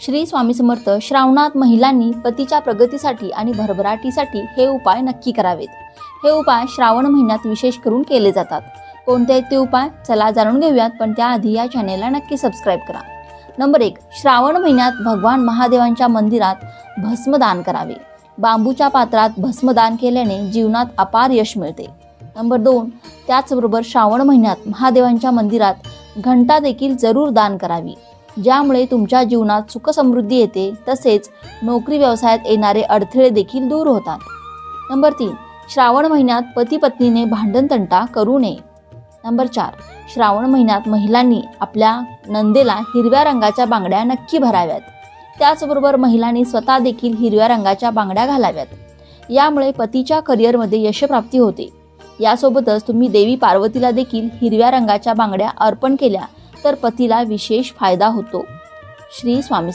श्री स्वामी समर्थ. श्रावणात महिलांनी पतीच्या प्रगतीसाठी आणि भरभराटीसाठी हे उपाय नक्की करावेत. हे उपाय श्रावण महिन्यात विशेष करून केले जातात. कोणते आहेत ते उपाय? चला जाणून घेऊयात, पण त्याआधी या चॅनेलला नक्की सबस्क्राईब करा. नंबर 1. श्रावण महिन्यात भगवान महादेवांच्या मंदिरात भस्मदान करावे. बांबूच्या पात्रात भस्मदान केल्याने जीवनात अपार यश मिळते. नंबर 2. त्याचबरोबर श्रावण महिन्यात महादेवांच्या मंदिरात घंटा देखील जरूर दान करावी, ज्यामुळे तुमच्या जीवनात सुखसमृद्धी येते, तसेच नोकरी व्यवसायात येणारे अडथळे देखील दूर होतात. नंबर 3. श्रावण महिन्यात पती पत्नीने भांडणतंटा करू नये. नंबर 4. श्रावण महिन्यात महिलांनी आपल्या नंदेला हिरव्या रंगाच्या बांगड्या नक्की भराव्यात. त्याचबरोबर महिलांनी स्वतः देखील हिरव्या रंगाच्या बांगड्या घालाव्यात. यामुळे पतीच्या करिअरमध्ये यशप्राप्ती होते. यासोबतच तुम्ही देवी पार्वतीला देखील हिरव्या रंगाच्या बांगड्या अर्पण केल्या तर पतीला विशेष फायदा होतो. श्री स्वामी